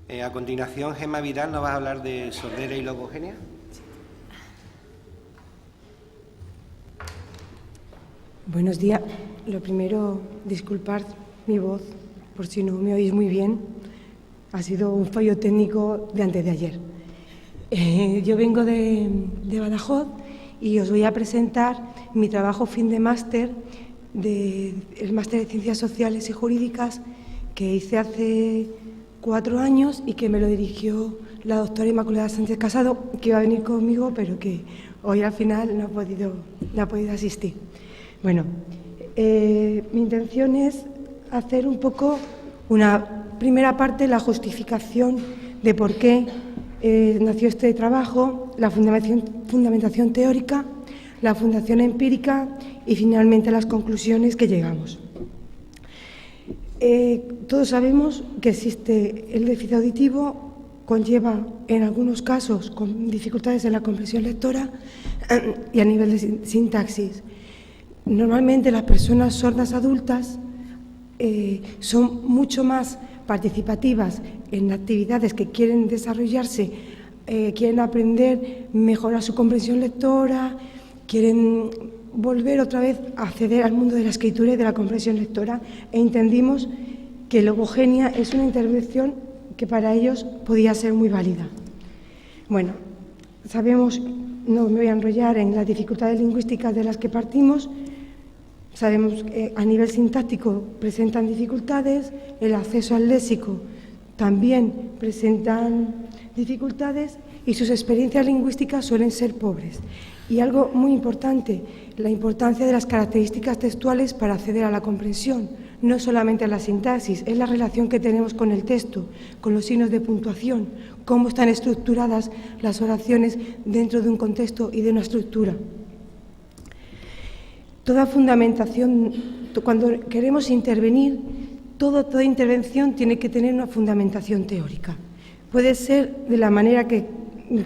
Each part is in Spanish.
A continuación, Gemma Vidal nos va a hablar de sordera y logogenia. Buenos días. Lo primero, disculpad mi voz, por si no me oís muy bien. Ha sido un fallo técnico de antes de ayer. Yo vengo de Badajoz y os voy a presentar mi trabajo fin de máster, el máster de Ciencias Sociales y Jurídicas, que hice hace 4 años y que me lo dirigió la doctora Inmaculada Sánchez Casado, que iba a venir conmigo, pero que hoy al final no ha podido asistir. Bueno, mi intención es hacer un poco una primera parte, la justificación de por qué nació este trabajo, la fundamentación teórica, la fundación empírica y finalmente las conclusiones que llegamos. Todos sabemos que existe el déficit auditivo, conlleva en algunos casos con dificultades en la comprensión lectora y a nivel de sintaxis. Normalmente las personas sordas adultas son mucho más participativas en actividades que quieren desarrollarse, quieren aprender, mejorar su comprensión lectora, quieren volver otra vez a acceder al mundo de la escritura y de la comprensión lectora, e entendimos que logogenia es una intervención que para ellos podía ser muy válida. Bueno, sabemos, no me voy a enrollar en las dificultades lingüísticas de las que partimos. Sabemos que a nivel sintáctico presentan dificultades, el acceso al léxico también presentan dificultades y sus experiencias lingüísticas suelen ser pobres. Y algo muy importante, la importancia de las características textuales para acceder a la comprensión, no solamente a la sintaxis, es la relación que tenemos con el texto, con los signos de puntuación, cómo están estructuradas las oraciones dentro de un contexto y de una estructura. Toda fundamentación, cuando queremos intervenir, toda intervención tiene que tener una fundamentación teórica. Puede ser de la manera que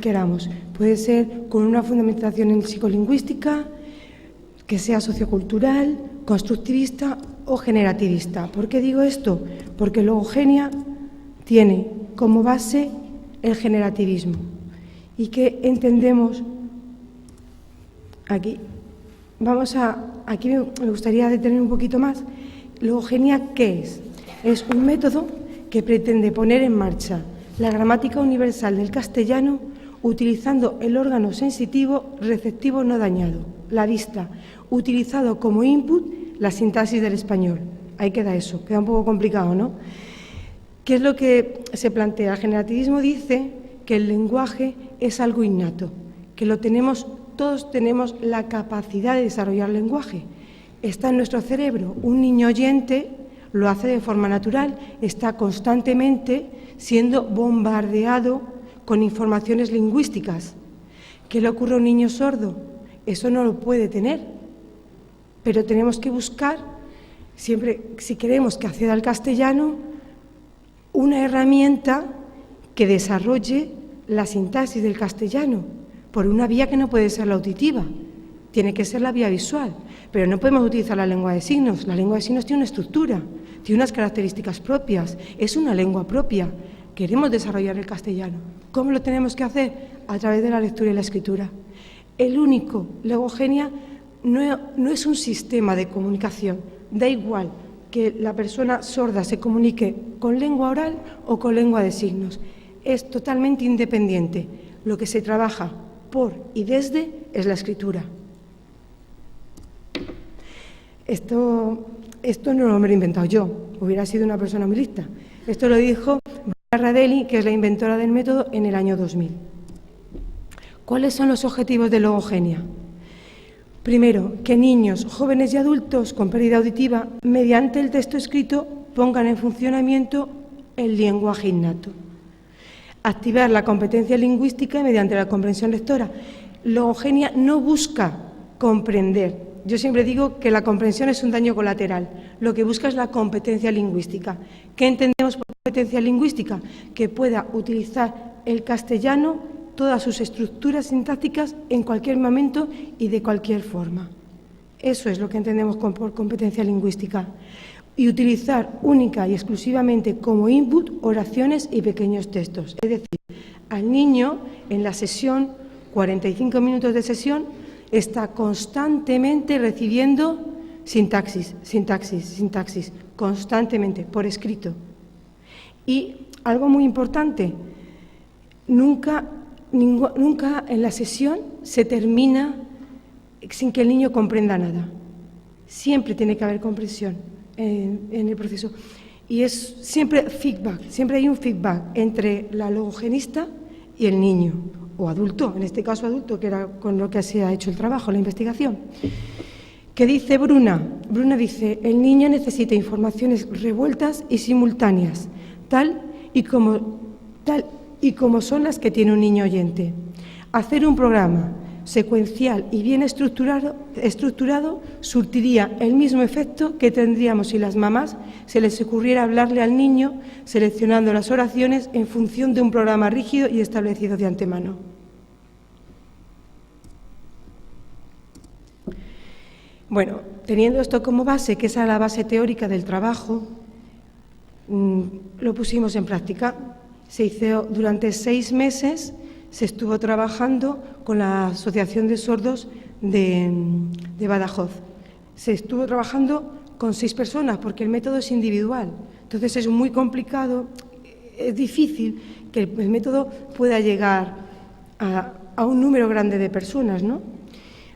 queramos, puede ser con una fundamentación en psicolingüística, que sea sociocultural, constructivista o generativista. ¿Por qué digo esto? Porque logogenia tiene como base el generativismo. ¿Y qué entendemos aquí? Aquí me gustaría detener un poquito más. Logogenia, ¿qué es? Es un método que pretende poner en marcha la gramática universal del castellano utilizando el órgano sensitivo receptivo no dañado, la vista, utilizado como input la sintaxis del español. Ahí queda eso, queda un poco complicado, ¿no? ¿Qué es lo que se plantea? El generativismo dice que el lenguaje es algo innato, que todos tenemos la capacidad de desarrollar lenguaje. Está en nuestro cerebro. Un niño oyente lo hace de forma natural, está constantemente siendo bombardeado con informaciones lingüísticas. ¿Qué le ocurre a un niño sordo? Eso no lo puede tener, pero tenemos que buscar, siempre, si queremos que acceda al castellano, una herramienta que desarrolle la sintaxis del castellano, por una vía que no puede ser la auditiva, tiene que ser la vía visual, pero no podemos utilizar la lengua de signos. La lengua de signos tiene una estructura, tiene unas características propias, es una lengua propia. Queremos desarrollar el castellano. ¿Cómo lo tenemos que hacer? A través de la lectura y la escritura. Logogenia no es un sistema de comunicación, da igual que la persona sorda se comunique con lengua oral o con lengua de signos, es totalmente independiente. Lo que se trabaja por y desde es la escritura. Esto no me lo he inventado yo, hubiera sido una persona muy lista. Esto lo dijo Radelli, que es la inventora del método, en el año 2000. ¿Cuáles son los objetivos de logogenia? Primero, que niños, jóvenes y adultos con pérdida auditiva, mediante el texto escrito, pongan en funcionamiento el lenguaje innato. Activar la competencia lingüística mediante la comprensión lectora. Logogenia no busca comprender. Yo siempre digo que la comprensión es un daño colateral. Lo que busca es la competencia lingüística. ¿Qué entendemos por competencia lingüística? Que pueda utilizar el castellano, todas sus estructuras sintácticas, en cualquier momento y de cualquier forma. Eso es lo que entendemos por competencia lingüística. y utilizar única y exclusivamente como input oraciones y pequeños textos. Es decir, al niño en la sesión, 45 minutos de sesión, está constantemente recibiendo sintaxis, constantemente, por escrito. Y algo muy importante, nunca en la sesión se termina sin que el niño comprenda nada. Siempre tiene que haber comprensión en el proceso. Y es siempre feedback, siempre hay un feedback entre la logogenista y el niño, o adulto, en este caso adulto, que era con lo que se ha hecho el trabajo, la investigación. ¿Qué dice Bruna? Bruna dice, el niño necesita informaciones revueltas y simultáneas, tal y como son las que tiene un niño oyente. Hacer un programa secuencial y bien estructurado surtiría el mismo efecto que tendríamos si las mamás se les ocurriera hablarle al niño seleccionando las oraciones en función de un programa rígido y establecido de antemano. Bueno, teniendo esto como base, que esa es la base teórica del trabajo, lo pusimos en práctica. Se hizo durante 6 meses, se estuvo trabajando con la Asociación de Sordos de Badajoz. Se estuvo trabajando con 6 personas porque el método es individual. Entonces es muy complicado, es difícil que el método pueda llegar a un número grande de personas, ¿no?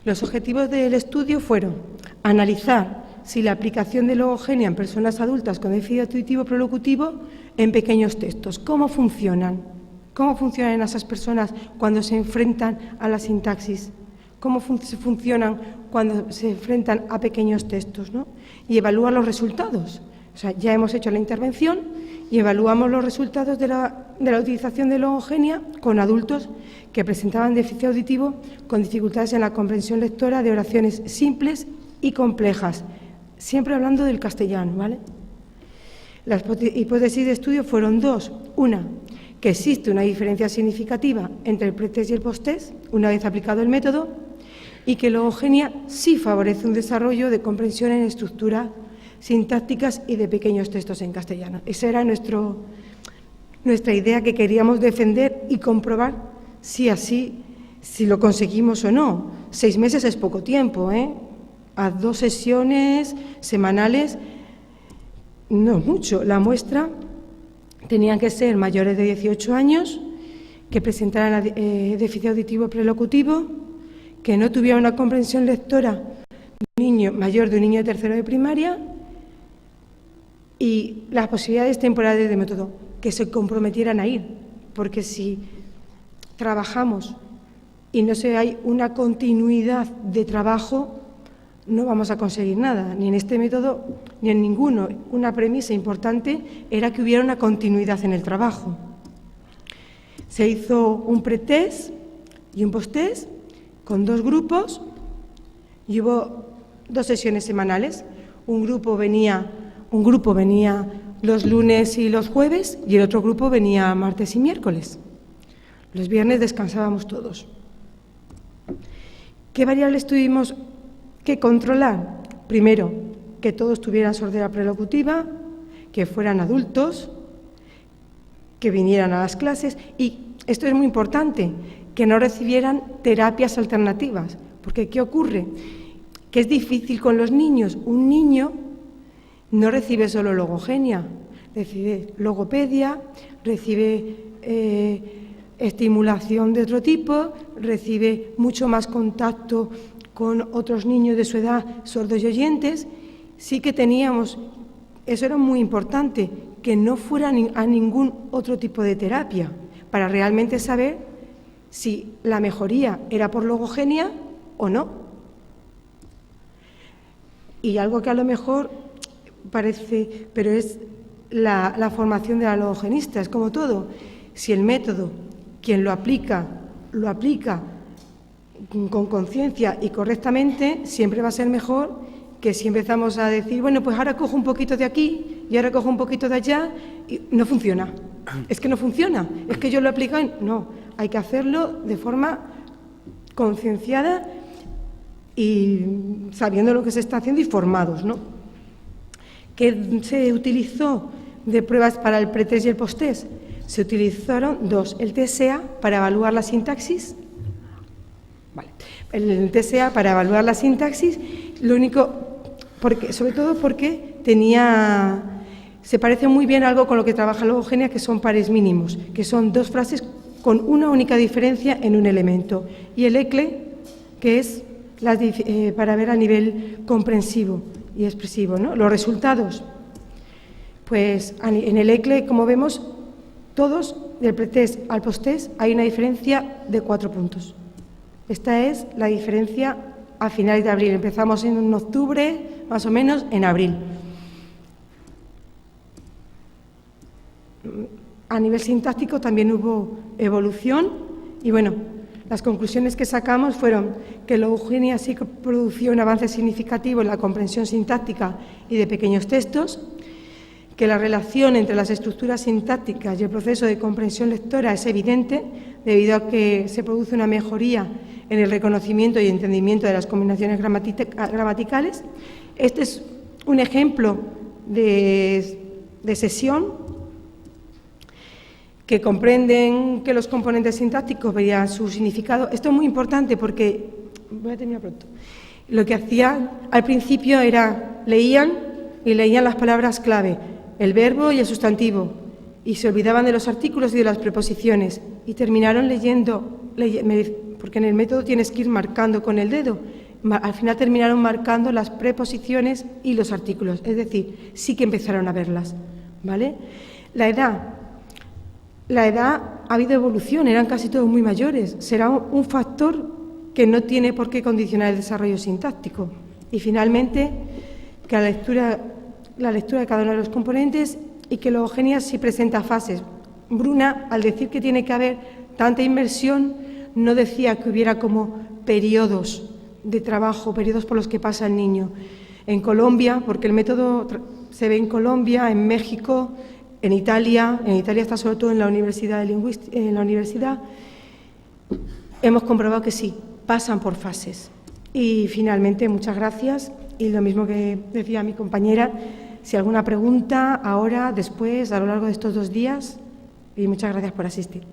Los objetivos del estudio fueron analizar si la aplicación de logogenia en personas adultas con déficit auditivo prelocutivo en pequeños textos, ¿cómo funcionan? ¿Cómo funcionan esas personas cuando se enfrentan a la sintaxis? ¿Cómo funcionan cuando se enfrentan a pequeños textos, ¿no? Y evalúa los resultados. O sea, ya hemos hecho la intervención y evaluamos los resultados de la utilización de logogenia con adultos que presentaban déficit auditivo con dificultades en la comprensión lectora de oraciones simples y complejas, siempre hablando del castellano, ¿vale? Las hipótesis de estudio fueron 2. Una, que existe una diferencia significativa entre el pretest y el posttest, una vez aplicado el método, y que logogenia sí favorece un desarrollo de comprensión en estructuras sintácticas y de pequeños textos en castellano. Esa era nuestra idea que queríamos defender y comprobar si lo conseguimos o no. 6 meses es poco tiempo, ¿eh? A 2 sesiones semanales, no mucho. La muestra tenían que ser mayores de 18 años, que presentaran déficit auditivo prelocutivo, que no tuvieran una comprensión lectora de un niño mayor de un niño de tercero de primaria y las posibilidades temporales de método, que se comprometieran a ir, porque si trabajamos y no hay una continuidad de trabajo, no vamos a conseguir nada, ni en este método ni en ninguno. Una premisa importante era que hubiera una continuidad en el trabajo. Se hizo un pretest y un posttest con 2 grupos y hubo 2 sesiones semanales. Un grupo venía los lunes y los jueves y el otro grupo venía martes y miércoles. Los viernes descansábamos todos. ¿Qué variables tuvimos que controlar? Primero, que todos tuvieran sordera prelocutiva, que fueran adultos, que vinieran a las clases y, esto es muy importante, que no recibieran terapias alternativas. Porque, ¿qué ocurre? Que es difícil con los niños. Un niño no recibe solo logogenia, recibe logopedia, recibe estimulación de otro tipo, recibe mucho más contacto con otros niños de su edad, sordos y oyentes. Sí que teníamos, eso era muy importante, que no fuera a ningún otro tipo de terapia, para realmente saber si la mejoría era por logogenia o no. Y algo que a lo mejor parece, pero es la formación de la logogenista, es como todo. Si el método, quien lo aplica con conciencia y correctamente, siempre va a ser mejor que si empezamos a decir, bueno, pues ahora cojo un poquito de aquí y ahora cojo un poquito de allá, y no funciona. Es que no funciona, es que yo lo he aplicado. No, hay que hacerlo de forma concienciada y sabiendo lo que se está haciendo y formados, ¿no? ¿Qué se utilizó de pruebas para el pretest y el posttest? Se utilizaron dos, el TSA para evaluar la sintaxis, el TSA para evaluar la sintaxis, lo único, sobre todo porque se parece muy bien a algo con lo que trabaja Logogenia, que son pares mínimos, que son dos frases con una única diferencia en un elemento, y el ECLE, que es para ver a nivel comprensivo y expresivo, ¿no? Los resultados, pues en el ECLE, como vemos, todos, del pretest al posttest, hay una diferencia de 4 puntos. Esta es la diferencia a finales de abril. Empezamos en octubre, más o menos, en abril. A nivel sintáctico también hubo evolución y, bueno, las conclusiones que sacamos fueron que Logogenia sí que produjo un avance significativo en la comprensión sintáctica y de pequeños textos, que la relación entre las estructuras sintácticas y el proceso de comprensión lectora es evidente debido a que se produce una mejoría en el reconocimiento y entendimiento de las combinaciones gramaticales. Este es un ejemplo de sesión que comprenden que los componentes sintácticos verían su significado. Esto es muy importante porque, voy a terminar pronto, lo que hacían al principio era leían las palabras clave, el verbo y el sustantivo, y se olvidaban de los artículos y de las preposiciones, y terminaron leyendo, porque en el método tienes que ir marcando con el dedo, al final terminaron marcando las preposiciones y los artículos, es decir, sí que empezaron a verlas, ¿vale? La edad ha habido evolución, eran casi todos muy mayores, será un factor que no tiene por qué condicionar el desarrollo sintáctico. Y finalmente, que la lectura de cada uno de los componentes y que Logogenia sí presenta fases. Bruna, al decir que tiene que haber tanta inmersión, no decía que hubiera como periodos de trabajo, periodos por los que pasa el niño. En Colombia, porque el método se ve en Colombia, en México, en Italia está sobre todo en la universidad hemos comprobado que sí, pasan por fases. Y finalmente, muchas gracias. Y lo mismo que decía mi compañera, si alguna pregunta, ahora, después, a lo largo de estos 2 días, y muchas gracias por asistir.